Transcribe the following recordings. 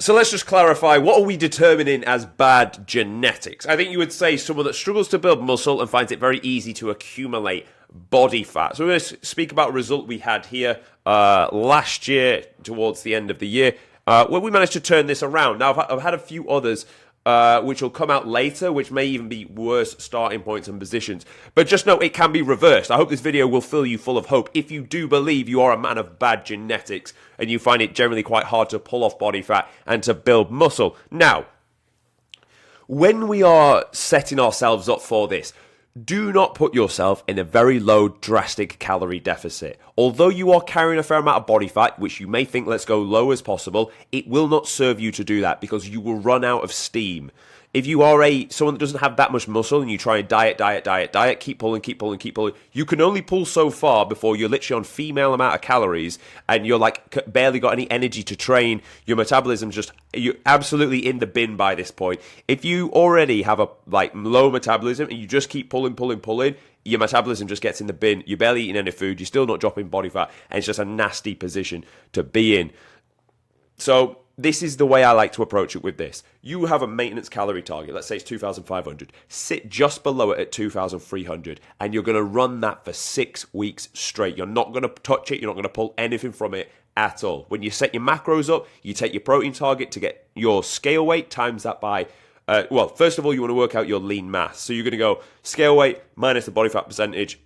So let's just clarify, what are we determining as bad genetics? I think you would say someone that struggles to build muscle and finds it very easy to accumulate body fat. So we're going to speak about a result we had here last year towards the end of the year where we managed to turn this around. Now, I've had a few others which will come out later, which may even be worse starting points and positions. But just know it can be reversed. I hope this video will fill you full of hope if you do believe you are a man of bad genetics and you find it generally quite hard to pull off body fat and to build muscle. Now, when we are setting ourselves up for this, do not put yourself in a very low, drastic calorie deficit. Although you are carrying a fair amount of body fat, which you may think let's go low as possible, it will not serve you to do that because you will run out of steam. If you are someone that doesn't have that much muscle and you try and diet, keep pulling, you can only pull so far before you're literally on female amount of calories and you're like barely got any energy to train. Your metabolism's you're absolutely in the bin by this point. If you already have a low metabolism and you just keep pulling, your metabolism just gets in the bin. You're barely eating any food. You're still not dropping body fat, and it's just a nasty position to be in. So this is the way I like to approach it with this. You have a maintenance calorie target. Let's say it's 2,500. Sit just below it at 2,300, and you're going to run that for 6 weeks straight. You're not going to touch it. You're not going to pull anything from it at all. When you set your macros up, you take your protein target to get your scale weight, times that by first of all, you want to work out your lean mass. So you're going to go scale weight minus the body fat percentage.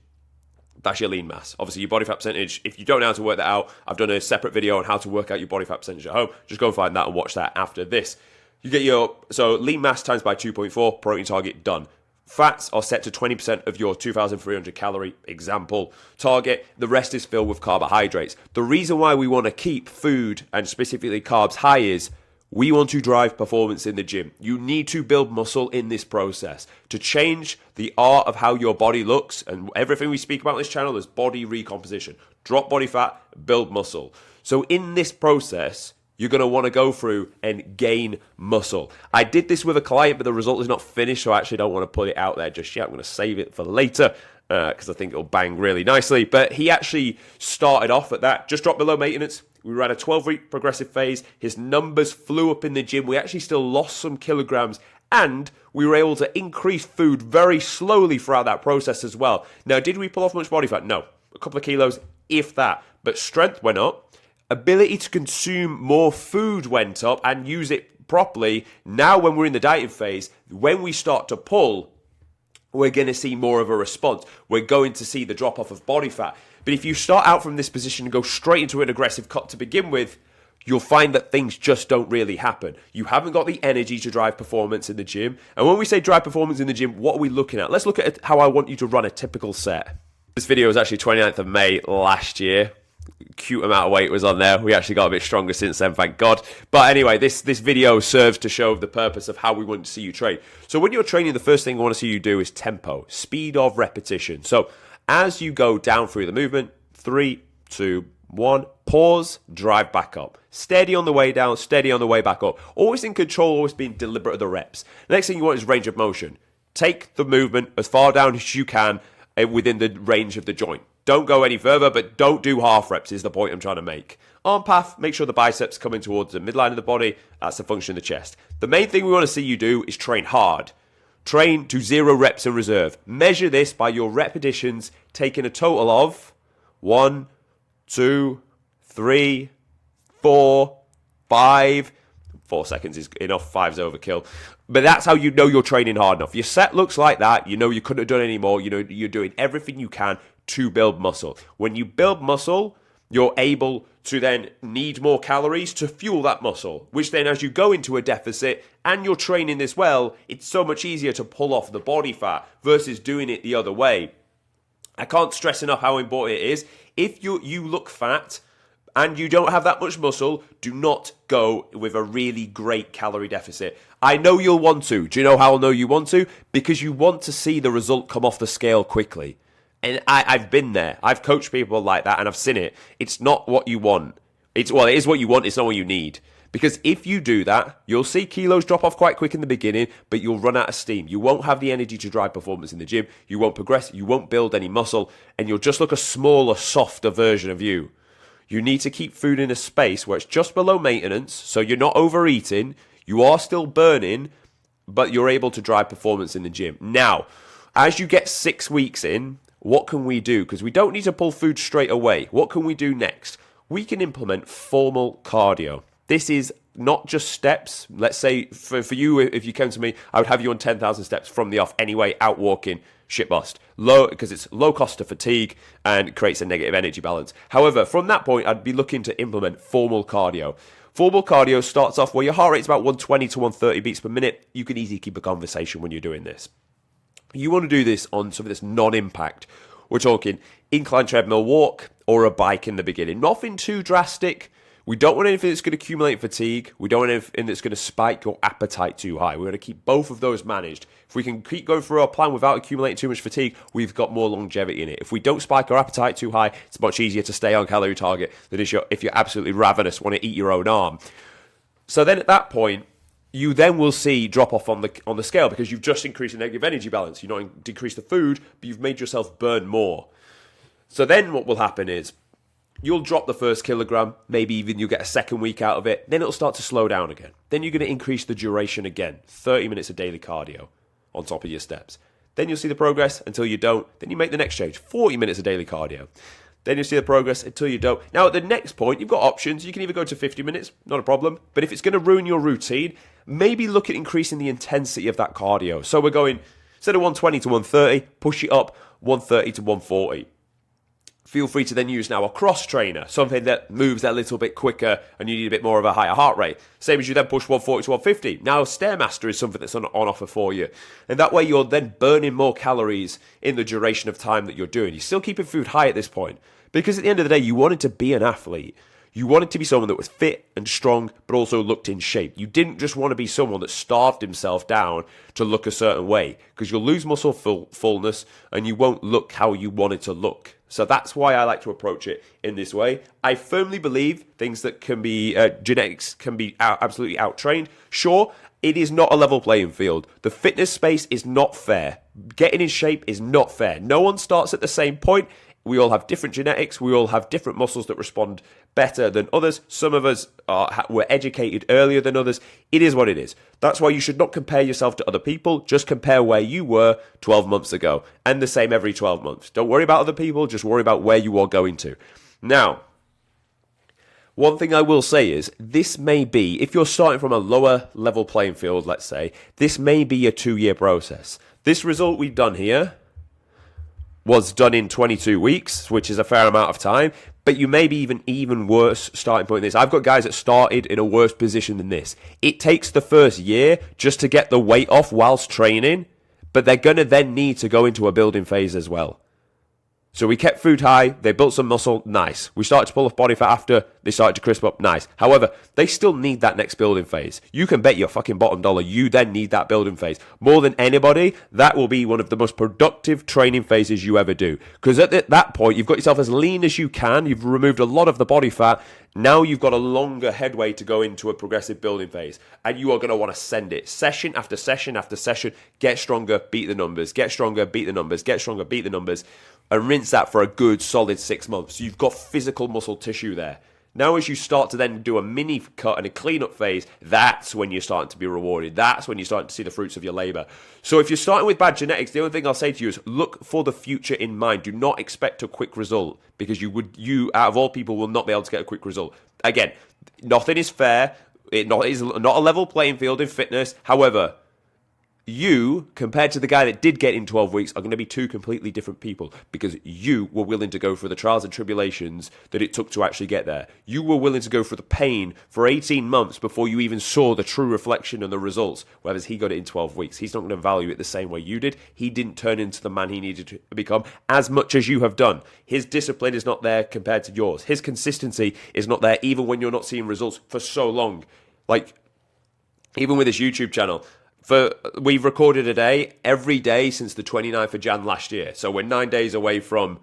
That's your lean mass. Obviously, your body fat percentage, if you don't know how to work that out, I've done a separate video on how to work out your body fat percentage at home. Just go and find that and watch that after this. You get so lean mass times by 2.4, protein target, done. Fats are set to 20% of your 2,300 calorie example target. The rest is filled with carbohydrates. The reason why we want to keep food and specifically carbs high is we want to drive performance in the gym. You need to build muscle in this process. To change the art of how your body looks, and everything we speak about on this channel is body recomposition. Drop body fat, build muscle. So in this process, you're going to want to go through and gain muscle. I did this with a client, but the result is not finished, so I actually don't want to put it out there just yet. I'm going to save it for later because I think it'll bang really nicely. But he actually started off at that, just dropped below maintenance. We ran a 12-week progressive phase. His numbers flew up in the gym. We actually still lost some kilograms, and we were able to increase food very slowly throughout that process as well. Now, did we pull off much body fat? No. A couple of kilos, if that. But strength went up. Ability to consume more food went up and use it properly. Now, when we're in the dieting phase, when we start to pull, we're going to see more of a response. We're going to see the drop-off of body fat. But if you start out from this position and go straight into an aggressive cut to begin with, you'll find that things just don't really happen. You haven't got the energy to drive performance in the gym. And when we say drive performance in the gym, what are we looking at? Let's look at how I want you to run a typical set. This video was actually 29th of May last year. Cute amount of weight was on there. We actually got a bit stronger since then, thank God. But anyway, this video serves to show the purpose of how we want to see you train. So when you're training, the first thing I want to see you do is tempo, speed of repetition. So as you go down through the movement, 3, 2, 1, pause, drive back up. Steady on the way down, steady on the way back up. Always in control, always being deliberate of the reps. Next thing you want is range of motion. Take the movement as far down as you can within the range of the joint. Don't go any further, but don't do half reps is the point I'm trying to make. Arm path, make sure the biceps coming towards the midline of the body. That's the function of the chest. The main thing we want to see you do is train hard. Train to 0 reps in reserve. Measure this by your repetitions, taking a total of 1, 2, 3, 4, 5. 4 seconds is enough, 5's overkill. But that's how you know you're training hard enough. Your set looks like that, you know you couldn't have done any more, you know you're doing everything you can to build muscle. When you build muscle, you're able to then need more calories to fuel that muscle, which then as you go into a deficit and you're training this well, it's so much easier to pull off the body fat versus doing it the other way. I can't stress enough how important it is. If you look fat and you don't have that much muscle, do not go with a really great calorie deficit. I know you'll want to. Do you know how I'll know you want to? Because you want to see the result come off the scale quickly. And I've been there. I've coached people like that and I've seen it. It's not what you want. It is what you want. It's not what you need. Because if you do that, you'll see kilos drop off quite quick in the beginning, but you'll run out of steam. You won't have the energy to drive performance in the gym. You won't progress. You won't build any muscle. And you'll just look a smaller, softer version of you. You need to keep food in a space where it's just below maintenance, so you're not overeating, you are still burning, but you're able to drive performance in the gym. Now, as you get 6 weeks in, what can we do? Because we don't need to pull food straight away. What can we do next? We can implement formal cardio. This is not just steps. Let's say for you, if you came to me, I would have you on 10,000 steps from the off anyway, out walking, shit bust. Low, because it's low cost to fatigue and creates a negative energy balance. However, from that point, I'd be looking to implement formal cardio. Formal cardio starts off where your heart rate's about 120 to 130 beats per minute. You can easily keep a conversation when you're doing this. You want to do this on something that's non-impact. We're talking incline treadmill walk or a bike in the beginning. Nothing too drastic. We don't want anything that's going to accumulate fatigue. We don't want anything that's going to spike your appetite too high. We're going to keep both of those managed. If we can keep going through our plan without accumulating too much fatigue, we've got more longevity in it. If we don't spike our appetite too high, it's much easier to stay on calorie target than if you're absolutely ravenous, want to eat your own arm. So then at that point, you then will see drop off on the scale because you've just increased the negative energy balance. You've not decreased the food, but you've made yourself burn more. So then what will happen is you'll drop the first kilogram, maybe even you'll get a second week out of it. Then it'll start to slow down again. Then you're going to increase the duration again, 30 minutes of daily cardio on top of your steps. Then you'll see the progress until you don't. Then you make the next change, 40 minutes of daily cardio. Then you'll see the progress until you don't. Now, at the next point, you've got options. You can either go to 50 minutes, not a problem. But if it's going to ruin your routine, maybe look at increasing the intensity of that cardio. So we're going, instead of 120 to 130, push it up 130 to 140. Feel free to then use now a cross trainer, something that moves a little bit quicker and you need a bit more of a higher heart rate. Same as you then push 140 to 150. Now Stairmaster is something that's on offer for you. And that way you're then burning more calories in the duration of time that you're doing. You're still keeping food high at this point. Because at the end of the day, you wanted to be an athlete. You wanted to be someone that was fit and strong, but also looked in shape. You didn't just want to be someone that starved himself down to look a certain way, because you'll lose muscle fullness and you won't look how you want it to look. So that's why I like to approach it in this way. I firmly believe things that can be, genetics can be absolutely out-trained. Sure, it is not a level playing field. The fitness space is not fair. Getting in shape is not fair. No one starts at the same point. We all have different genetics. We all have different muscles that respond better than others. Some of us were educated earlier than others. It is what it is. That's why you should not compare yourself to other people. Just compare where you were 12 months ago. And the same every 12 months. Don't worry about other people. Just worry about where you are going to. Now, one thing I will say is this may be, if you're starting from a lower level playing field, let's say, this may be a 2-year process. This result we've done here was done in 22 weeks, which is a fair amount of time, but you may be even worse starting point than this. I've got guys that started in a worse position than this. It takes the first year just to get the weight off whilst training, but they're going to then need to go into a building phase as well. So we kept food high, they built some muscle, nice. We started to pull off body fat after, they started to crisp up, nice. However, they still need that next building phase. You can bet your fucking bottom dollar you then need that building phase. More than anybody, that will be one of the most productive training phases you ever do. Because at that point, you've got yourself as lean as you can, you've removed a lot of the body fat, now you've got a longer headway to go into a progressive building phase. And you are going to want to send it. Session after session after session, get stronger, beat the numbers, get stronger, beat the numbers, get stronger, beat the numbers. And rinse that for a good solid 6 months. So you've got physical muscle tissue there. Now as you start to then do a mini cut and a cleanup phase, that's when you're starting to be rewarded. That's when you're starting to see the fruits of your labor. So if you're starting with bad genetics, the only thing I'll say to you is look for the future in mind. Do not expect a quick result because you out of all people will not be able to get a quick result. Again, nothing is fair. It is not a level playing field in fitness. However, you, compared to the guy that did get in 12 weeks, are going to be two completely different people because you were willing to go through the trials and tribulations that it took to actually get there. You were willing to go through the pain for 18 months before you even saw the true reflection and the results, whereas he got it in 12 weeks. He's not going to value it the same way you did. He didn't turn into the man he needed to become as much as you have done. His discipline is not there compared to yours. His consistency is not there even when you're not seeing results for so long. Like, even with his YouTube channel, we've recorded a day every day since the 29th of Jan last year. So we're 9 days away from,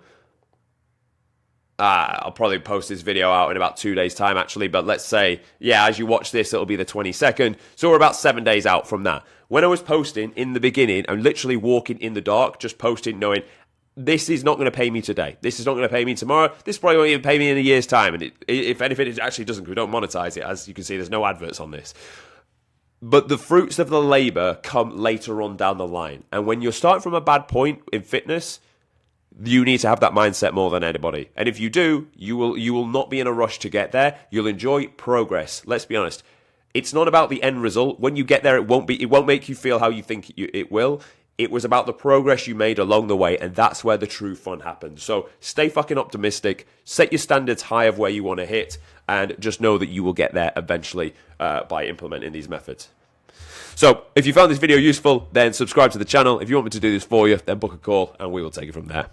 I'll probably post this video out in about 2 days' time, actually. But let's say, as you watch this, it'll be the 22nd. So we're about 7 days out from that. When I was posting in the beginning, I'm literally walking in the dark, just posting knowing this is not going to pay me today. This is not going to pay me tomorrow. This probably won't even pay me in a year's time. And if anything, it actually doesn't. We don't monetize it. As you can see, there's no adverts on this. But the fruits of the labor come later on down the line. And when you're starting from a bad point in fitness, you need to have that mindset more than anybody. And if you do, you will not be in a rush to get there. You'll enjoy progress. Let's be honest. It's not about the end result. When you get there, it won't make you feel how you think it will. It was about the progress you made along the way, and that's where the true fun happens. So stay fucking optimistic, set your standards high of where you want to hit, and just know that you will get there eventually by implementing these methods. So if you found this video useful, then subscribe to the channel. If you want me to do this for you, then book a call, and we will take it from there.